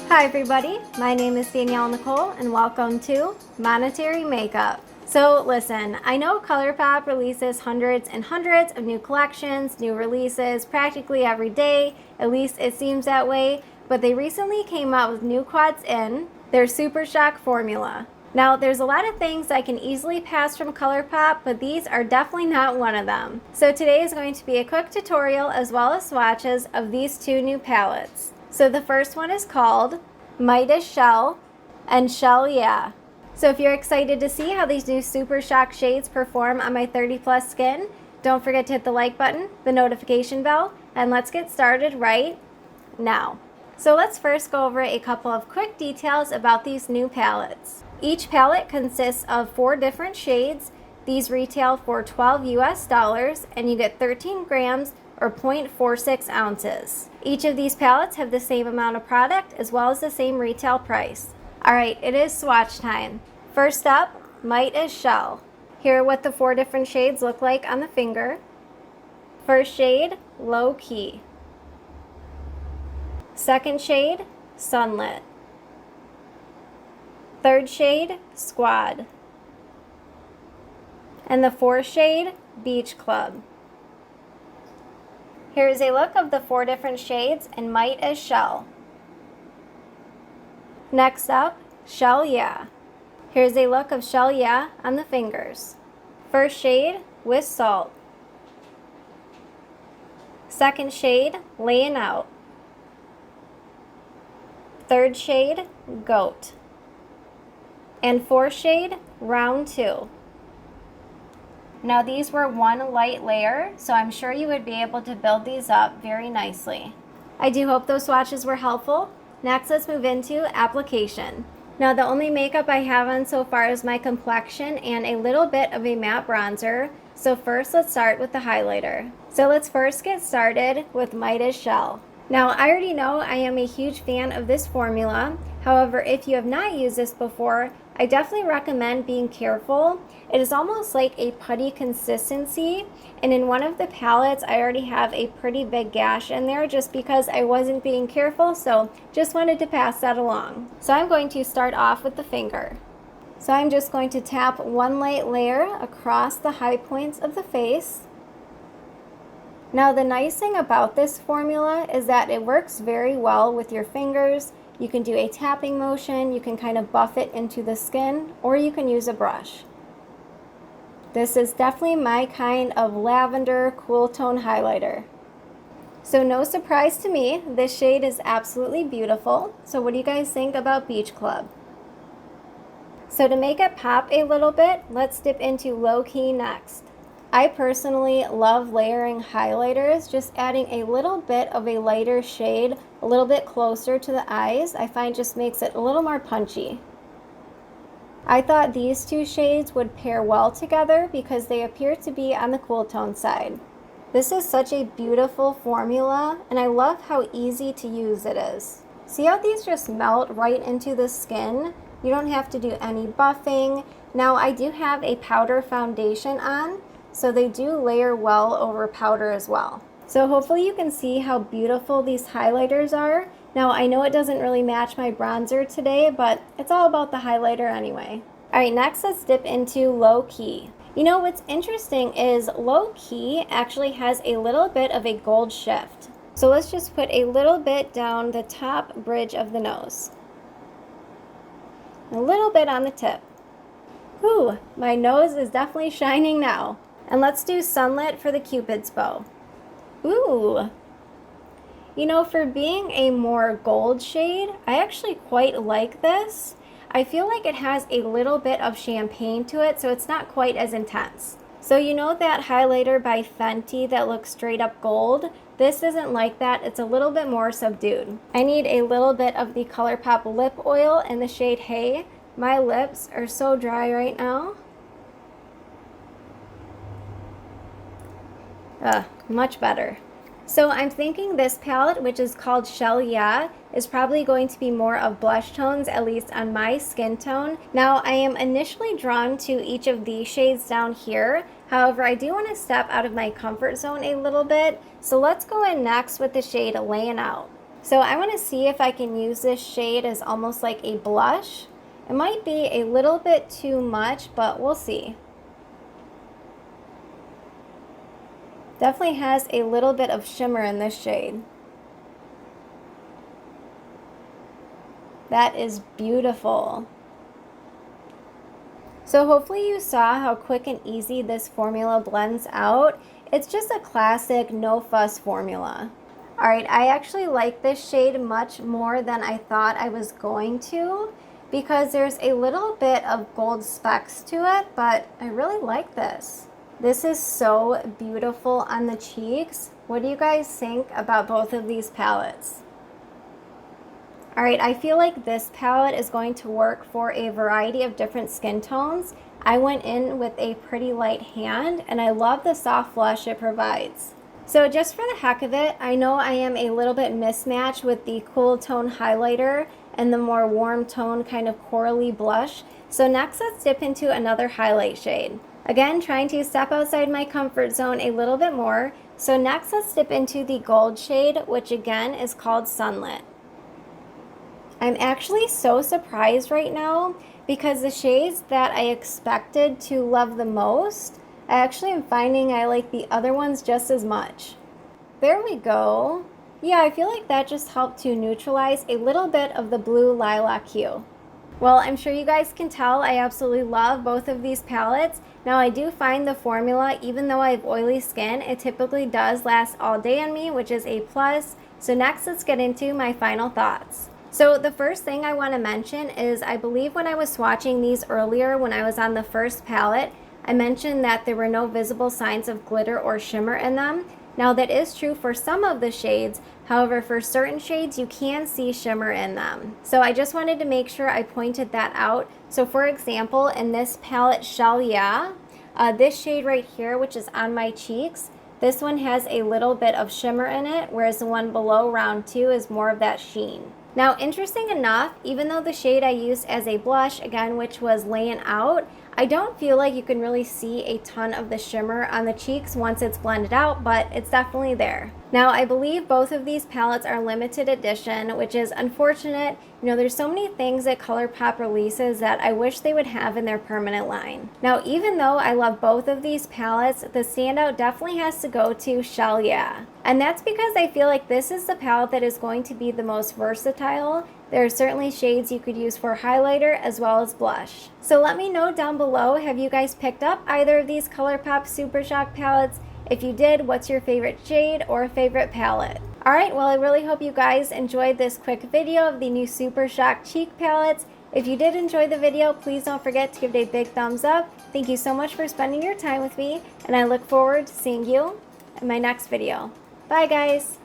Hi everybody, my name is Danielle Nicole and welcome to Monetary Makeup. So listen, I know Colourpop releases hundreds and hundreds of new collections, new releases practically every day, at least it seems that way, but they recently came out with new quads in their SuperShock formula. Now, there's a lot of things I can easily pass from Colourpop, but these are definitely not one of them. So today is going to be a quick tutorial as well as swatches of these two new palettes. So the first one is called Midas Shell and Shell Yeah. So if you're excited to see how these new SuperShock shades perform on my 30 plus skin, don't forget to hit the like button, the notification bell, and let's get started right now. So let's first go over a couple of quick details about these new palettes. Each palette consists of 4 different shades. These retail for $12 US and you get 13 grams or 0.46 ounces. Each of these palettes have the same amount of product as well as the same retail price. Alright, it is swatch time. First up, Midas Shell. Here are what the 4 different shades look like on the finger. First shade, Low Key. Second shade, Sunlit. Third shade, Squad. And the fourth shade, Beach Club. Here is a look of the 4 different shades in Midas Shell. Next up, Shell Yeah. Here's a look of Shell Yeah on the fingers. First shade, With Salt. Second shade, Laying Out. Third shade, Goat. And fourth shade, Round 2. Now these were one light layer, so I'm sure you would be able to build these up very nicely. I do hope those swatches were helpful. Next, let's move into application. Now the only makeup I have on so far is my complexion and a little bit of a matte bronzer. So first let's start with the highlighter. So let's first get started with Midas Shell. Now I already know I am a huge fan of this formula. However, if you have not used this before, I definitely recommend being careful. It is almost like a putty consistency, and in one of the palettes I already have a pretty big gash in there just because I wasn't being careful, so just wanted to pass that along. So I'm going to start off with the finger. So I'm just going to tap one light layer across the high points of the face. Now the nice thing about this formula is that it works very well with your fingers. You can do a tapping motion, you can kind of buff it into the skin, or you can use a brush. This is definitely my kind of lavender cool tone highlighter. So no surprise to me, this shade is absolutely beautiful. So what do you guys think about Beach Club? So to make it pop a little bit, let's dip into Low Key next. I personally love layering highlighters, just adding a little bit of a lighter shade, a little bit closer to the eyes, I find just makes it a little more punchy. I thought these 2 shades would pair well together because they appear to be on the cool tone side. This is such a beautiful formula and I love how easy to use it is. See how these just melt right into the skin? You don't have to do any buffing. Now I do have a powder foundation on, so they do layer well over powder as well. So hopefully you can see how beautiful these highlighters are. Now I know it doesn't really match my bronzer today, but it's all about the highlighter anyway. Alright, next let's dip into Low Key. You know what's interesting is Low Key actually has a little bit of a gold shift. So let's just put a little bit down the top bridge of the nose. A little bit on the tip. Whew, my nose is definitely shining now. And let's do Sunlit for the Cupid's bow. Ooh. You know, for being a more gold shade, I actually quite like this. I feel like it has a little bit of champagne to it, so it's not quite as intense. So you know that highlighter by Fenty that looks straight up gold? This isn't like that, it's a little bit more subdued. I need a little bit of the Colourpop lip oil in the shade Hey. My lips are so dry right now. Much better. So I'm thinking this palette, which is called Shell Yeah, is probably going to be more of blush tones, at least on my skin tone. Now I am initially drawn to each of these shades down here. However, I do want to step out of my comfort zone a little bit. So let's go in next with the shade Laying Out. So I want to see if I can use this shade as almost like a blush. It might be a little bit too much, but we'll see. Definitely has a little bit of shimmer in this shade. That is beautiful. So hopefully you saw how quick and easy this formula blends out. It's just a classic no fuss formula. All right, I actually like this shade much more than I thought I was going to because there's a little bit of gold specks to it, but I really like this. This is so beautiful on the cheeks. What do you guys think about both of these palettes? All right, I feel like this palette is going to work for a variety of different skin tones. I went in with a pretty light hand, and I love the soft blush it provides. So just for the heck of it, I know I am a little bit mismatched with the cool tone highlighter and the more warm tone kind of corally blush. So next let's dip into another highlight shade. Again, trying to step outside my comfort zone a little bit more. So next let's dip into the gold shade, which again is called Sunlit. I'm actually so surprised right now because the shades that I expected to love the most, I actually am finding I like the other ones just as much. There we go. Yeah, I feel like that just helped to neutralize a little bit of the blue lilac hue. Well, I'm sure you guys can tell I absolutely love both of these palettes. Now I do find the formula, even though I have oily skin, it typically does last all day on me, which is a plus. So next let's get into my final thoughts. So the first thing I want to mention is I believe when I was swatching these earlier when I was on the first palette, I mentioned that there were no visible signs of glitter or shimmer in them. Now that is true for some of the shades, however for certain shades you can see shimmer in them. So I just wanted to make sure I pointed that out. So for example, in this palette Shell Yeah, this shade right here, which is on my cheeks, this one has a little bit of shimmer in it, whereas the one below round 2 is more of that sheen. Now, interesting enough, even though the shade I used as a blush, again, which was Laying Out, I don't feel like you can really see a ton of the shimmer on the cheeks once it's blended out, but it's definitely there. Now, I believe both of these palettes are limited edition, which is unfortunate. You know, there's so many things that Colourpop releases that I wish they would have in their permanent line. Now, even though I love both of these palettes, the standout definitely has to go to Shell Yeah. And that's because I feel like this is the palette that is going to be the most versatile. There are certainly shades you could use for highlighter as well as blush. So let me know down below, have you guys picked up either of these Colourpop SuperShock palettes? If you did, what's your favorite shade or favorite palette? Alright, well I really hope you guys enjoyed this quick video of the new SuperShock cheek palettes. If you did enjoy the video, please don't forget to give it a big thumbs up. Thank you so much for spending your time with me, and I look forward to seeing you in my next video. Bye guys!